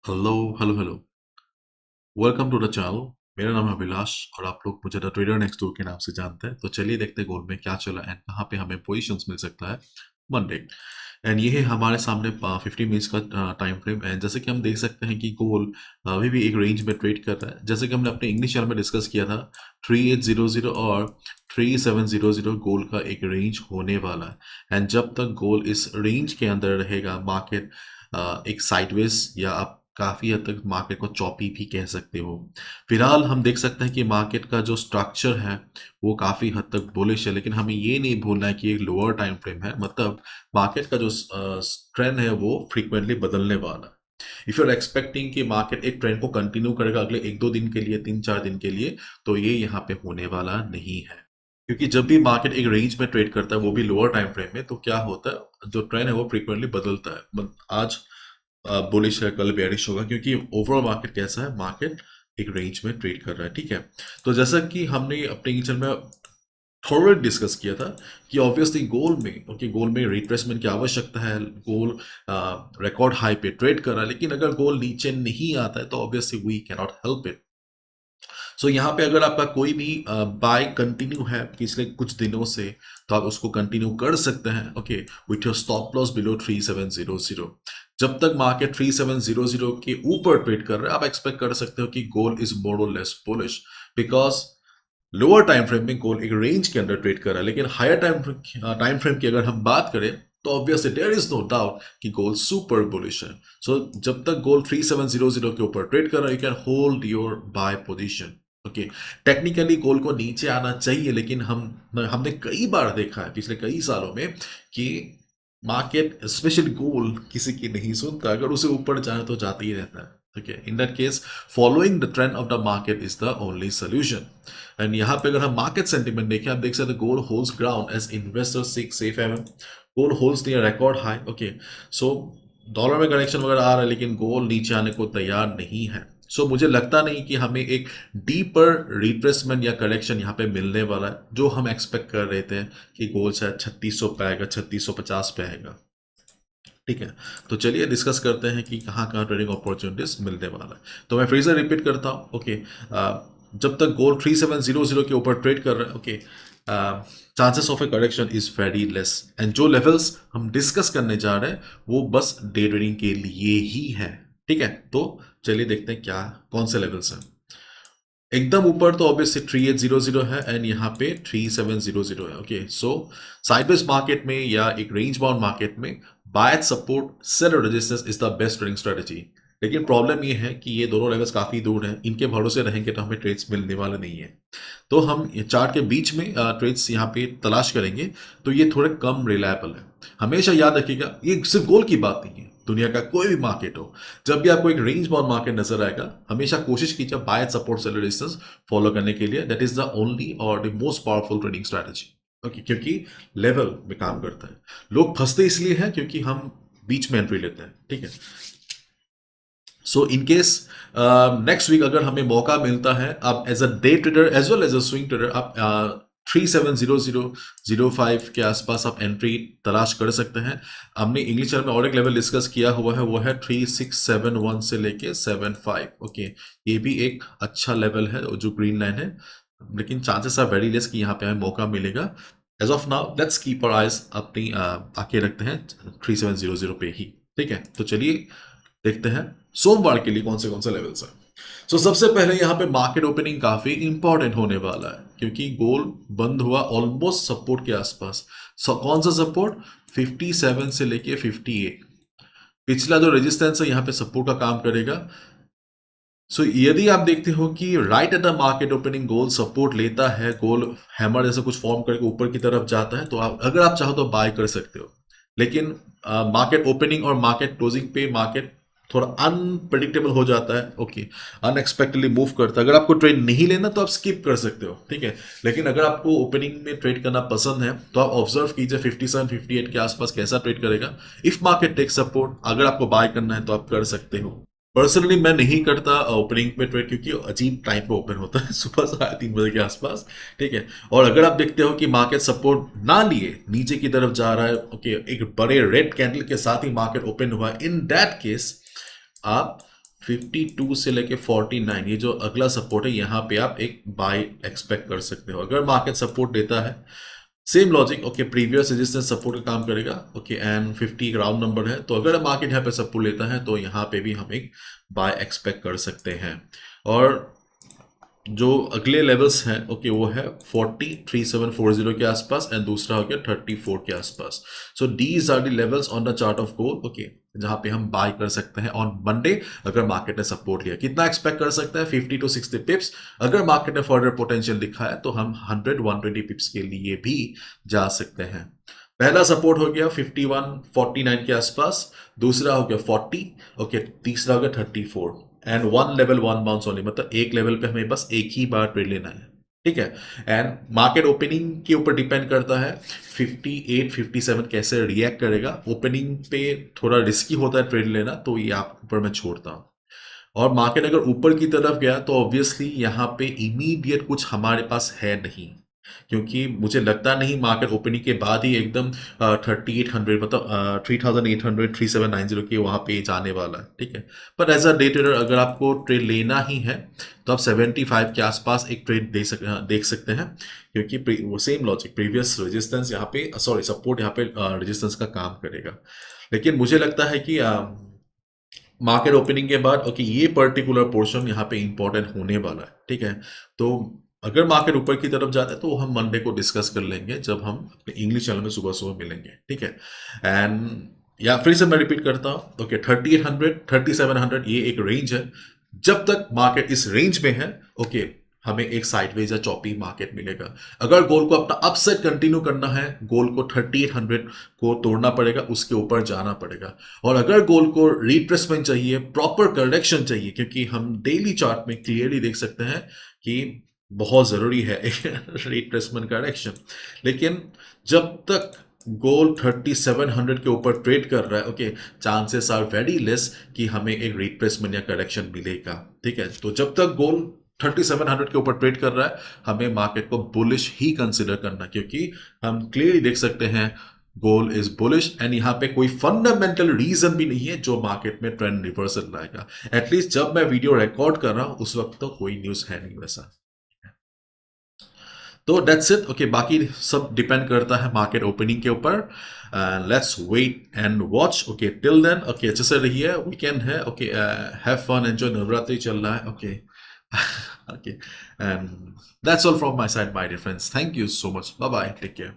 Hello hello hello. Welcome to the channel. मेरा नाम है अभिलाष और आप लोग मुझे द ट्रेडर नेक्स्ट डोर के नाम से जानते हैं। तो चलिए देखते हैं गोल्ड में क्या चला एंड कहाँ पे हमें पोजीशंस मिल सकता है मंडे। एंड ये है हमारे सामने 50 मिनट्स का टाइम फ्रेम। एंड जैसे कि हम देख सकते हैं कि गोल्ड अभी भी एक रेंज में ट्रेड कर रहा है। जैसे कि हमने अपने इंग्लिश चैनल में डिस्कस किया था 3800 और 3700 गोल्ड का एक रेंज होने वाला है। एंड जब तक गोल्ड इस रेंज के अंदर रहेगा मार्केट एक साइडवेज या आप काफ़ी हद तक मार्केट को चॉपी भी कह सकते हो। फिलहाल हम देख सकते हैं कि मार्केट का जो स्ट्रक्चर है वो काफ़ी हद तक बुलिश है, लेकिन हमें ये नहीं भूलना है कि एक लोअर टाइम फ्रेम है। मतलब मार्केट का जो ट्रेंड है वो फ्रीक्वेंटली बदलने वाला है। इफ यू आर एक्सपेक्टिंग कि मार्केट एक ट्रेंड को कंटिन्यू करेगा अगले एक दो दिन के लिए, तीन चार दिन के लिए, तो ये यहाँ पे होने वाला नहीं है। क्योंकि जब भी मार्केट एक रेंज में ट्रेड करता है वो भी लोअर टाइम फ्रेम में, तो क्या होता है जो ट्रेंड है वो फ्रीक्वेंटली बदलता है। आज बुलिश है, कल बेयरिश होगा, क्योंकि ओवरऑल मार्केट कैसा है, मार्केट एक रेंज में ट्रेड कर रहा है। ठीक है, तो जैसा कि हमने अपने किचन में थोड़ा डिस्कस किया था कि ऑब्वियसली गोल्ड में रिट्रेसमेंट की आवश्यकता है। गोल्ड रिकॉर्ड हाई पे ट्रेड कर रहा है, लेकिन अगर गोल्ड नीचे नहीं आता है तो obviously we cannot help it. So यहाँ पे अगर आपका कोई भी बाय कंटिन्यू है पिछले कुछ दिनों से, तो आप उसको कंटिन्यू कर सकते हैं। Okay, with your stop loss below 3700। जब तक मार्केट 3700 के ऊपर ट्रेड कर रहा है, आप एक्सपेक्ट कर सकते हो कि गोल्ड इज मोर और less bullish, because lower time frame में गोल्ड एक रेंज के अंदर ट्रेड कर रहा है। लेकिन हायर टाइम फ्रेम की अगर हम बात करें तो obviously there is no doubt कि गोल्ड सुपर बुलिश है। सो जब तक गोल्ड 3700 के ऊपर ट्रेड कर रहा है, you can hold your buy position. Okay, technically gold को नीचे आना चाहिए, लेकिन हमने कई बार देखा है पिछले कई सालों में कि मार्केट स्पेशली गोल्ड किसी की नहीं सुनता। अगर उसे ऊपर जाए तो जाते ही रहता है। Okay, in that case following the trend of the market is the only solution. And यहाँ पे अगर हम मार्केट सेंटीमेंट देखें, आप देख सकते हैं gold holds ground as investors seek safe haven. Gold holds near record high. Okay, so dollar में करेक्शन वगैरह आ रहा है, लेकिन गोल्ड नीचे आने को तैयार नहीं है। सो मुझे लगता नहीं कि हमें एक डीपर रिट्रेसमेंट या करेक्शन यहाँ पे मिलने वाला है, जो हम एक्सपेक्ट कर रहे थे कि गोल्ड शायद 3600 पे आएगा, 3650 पे आएगा। ठीक है, तो चलिए डिस्कस करते हैं कि कहाँ कहाँ ट्रेडिंग अपॉर्चुनिटीज मिलने वाला है। तो मैं फिर से रिपीट करता हूँ। ओके, जब तक गोल्ड 3700 के ऊपर ट्रेड कर रहा है, okay, chances of A correction is very less. And जो लेवल्स हम डिस्कस करने जा रहे हैं वो बस डे ट्रेडिंग के लिए ही है। ठीक है, तो चलिए देखते हैं क्या कौन से लेवल्स हैं। एकदम ऊपर तो ऑब्वियसली 3800 है एंड यहाँ पे 3700 है। ओके, सो साइडवेज मार्केट में या एक रेंज बाउंड मार्केट में buy support sell resistance is the best trading strategy. लेकिन प्रॉब्लम ये है कि ये दोनों लेवल्स काफी दूर हैं, इनके भरोसे रहेंगे तो हमें ट्रेड्स मिलने वाले नहीं है। तो हम ये चार्ट के बीच में ट्रेड्स यहाँ पे तलाश करेंगे, तो ये थोड़े कम रिलायबल है। हमेशा याद रखिएगा ये सिर्फ गोल की बात नहीं है, दुनिया का कोई भी मार्केट हो, जब भी आपको एक रेंज बाउंड मार्केट नजर आएगा, हमेशा कोशिश कीजिए buy support seller resistance follow करने के लिए। दैट इज द ओनली और the most powerful trading strategy. Okay, क्योंकि लेवल में काम करता है। लोग फंसते इसलिए हैं क्योंकि हम बीच में एंट्री लेते हैं। ठीक है, so in case next week अगर हमें मौका मिलता है, आप as a day trader as well as a swing trader, आप 370005 के आसपास आप एंट्री तलाश कर सकते हैं। हमने इंग्लिश चैनल में और एक लेवल डिस्कस किया हुआ है, वो है 3671 से लेके 75। ओके, ये भी एक अच्छा लेवल है जो ग्रीन लाइन है, लेकिन चांसेस आर वेरी लेस कि यहाँ पे हमें मौका मिलेगा। As of now let's keep our eyes अपनी आके रखते हैं 3700 पे ही। ठीक है, तो चलिए देखते हैं सोमवार के लिए कौन से लेवल्स हैं। सो सबसे पहले यहाँ पे मार्केट ओपनिंग काफी इंपॉर्टेंट होने वाला है, क्योंकि गोल्ड बंद हुआ ऑलमोस्ट सपोर्ट के आसपास। कौन सा सपोर्ट? 57 से लेके 58। पिछला जो रेजिस्टेंस है यहाँ पे सपोर्ट का काम करेगा। सो यदि आप देखते हो कि right at the market opening gold support लेता है, गोल्ड हैमर जैसा कुछ फॉर्म करके ऊपर की तरफ जाता है, तो आप अगर आप चाहो तो बाय कर सकते हो। लेकिन मार्केट ओपनिंग और मार्केट क्लोजिंग पे मार्केट थोड़ा अनप्रडिक्टेबल हो जाता है। ओके, अनएक्सपेक्टेडली मूव करता है। अगर आपको ट्रेड नहीं लेना तो आप स्किप कर सकते हो। ठीक है, लेकिन अगर आपको ओपनिंग में ट्रेड करना पसंद है तो आप ऑब्जर्व कीजिए 57 58 के आसपास कैसा ट्रेड करेगा। इफ मार्केट टेक सपोर्ट, अगर आपको बाय करना है तो आप कर सकते हो। पर्सनली मैं नहीं करता ओपनिंग में ट्रेड, क्योंकि अजीब टाइम पे ओपन होता है सुबह 3:30 बजे के आसपास। ठीक है, और अगर आप देखते हो कि मार्केट सपोर्ट ना लिए नीचे की तरफ जा रहा है, ओके, एक बड़े रेड कैंडल के साथ ही मार्केट ओपन हुआ, इन दैट केस आप 52 से लेके 49, ये जो अगला सपोर्ट है, यहाँ पे आप एक बाय एक्सपेक्ट कर सकते हो अगर मार्केट सपोर्ट देता है। Same logic, okay, previous resistance support का काम करेगा, ओके, एंड 50 राउंड नंबर है, तो अगर मार्केट यहाँ पे सपोर्ट लेता है तो यहाँ पे भी हम एक बाय एक्सपेक्ट कर सकते हैं। और जो अगले लेवल्स हैं, ओके, वो है 403740 के आसपास, एंड दूसरा हो गया 34 के आसपास। So these are the levels on the chart of gold, okay, जहां पे हम बाय कर सकते हैं ऑन मंडे अगर मार्केट ने सपोर्ट लिया। कितना एक्सपेक्ट कर सकते हैं? 50 to 60 पिप्स। अगर मार्केट ने फर्दर पोटेंशियल दिखाया तो हम 100-120 पिप्स के लिए भी जा सकते हैं। पहला सपोर्ट हो गया 51-49 के आसपास, दूसरा हो गया 40, ओके, तीसरा हो गया 34, and one level one bounce only, मतलब एक लेवल पे हमें बस एक ही बार ट्रेड लेना है, ठीक है। एंड मार्केट ओपनिंग के ऊपर डिपेंड करता है 58-57 कैसे रिएक्ट करेगा। ओपनिंग पे थोड़ा रिस्की होता है ट्रेड लेना, तो ये आप ऊपर मैं छोड़ता हूँ। और मार्केट अगर ऊपर की तरफ गया तो ऑब्वियसली यहाँ पे इमीडिएट कुछ हमारे पास है नहीं, क्योंकि मुझे लगता नहीं मार्केट ओपनिंग के बाद ही एकदम 3800, मतलब 3800 3790 के वहां पे जाने वाला है, ठीक है। पर एज अ डे ट्रेडर अगर आपको ट्रेड लेना ही है तो आप 75 के आसपास एक ट्रेड देख सकते हैं, क्योंकि वो सेम लॉजिक, प्रीवियस रेजिस्टेंस यहाँ पे, सॉरी, सपोर्ट यहाँ पे रेजिस्टेंस का काम करेगा। लेकिन मुझे लगता है कि मार्केट ओपनिंग के बाद, ओके, ये पर्टिकुलर पोर्शन यहाँ पे इंपॉर्टेंट होने वाला है, ठीक है। तो अगर मार्केट ऊपर की तरफ जाता है तो हम मंडे को डिस्कस कर लेंगे जब हम अपने इंग्लिश चैनल में सुबह सुबह मिलेंगे, ठीक है। एंड या फिर से मैं रिपीट करता हूँ, ओके, 3800 3700 ये एक रेंज है। जब तक मार्केट इस रेंज में है, ओके, हमें एक साइडवेज या चॉपी मार्केट मिलेगा। अगर गोल को अपना अपसाइड कंटिन्यू करना है, गोल को 3800 को तोड़ना पड़ेगा, उसके ऊपर जाना पड़ेगा। और अगर गोल को रिट्रेसमेंट चाहिए, प्रॉपर करेक्शन चाहिए, क्योंकि हम डेली चार्ट में क्लियरली देख सकते हैं कि बहुत जरूरी है रिट्रेसमेंट करेक्शन। लेकिन जब तक गोल 3700 के ऊपर ट्रेड कर रहा है, okay, chances are very less कि हमें एक रिट्रेसमेंट या करेक्शन मिलेगा, ठीक है। तो जब तक गोल 3700 के ऊपर ट्रेड कर रहा है, हमें मार्केट को बुलिश ही कंसिडर करना, क्योंकि हम क्लियरली देख सकते हैं गोल इज बुलिश, एंड यहाँ पे कोई फंडामेंटल रीजन भी नहीं है जो मार्केट में ट्रेंड रिवर्सल लाएगा। एटलीस्ट जब मैं वीडियो रिकॉर्ड कर रहा हूं उस वक्त तो कोई न्यूज है नहीं वैसा। तो डेट्स इट, ओके, बाकी सब डिपेंड करता है मार्केट ओपनिंग के ऊपर। Let's wait and watch, okay, till then, okay, अच्छे से रहिए, वीकेंड है, okay, have fun, enjoy, Navratri चल रहा है, okay. Okay, and that's all from my side, my dear friends. Thank you so much. Bye bye, take care.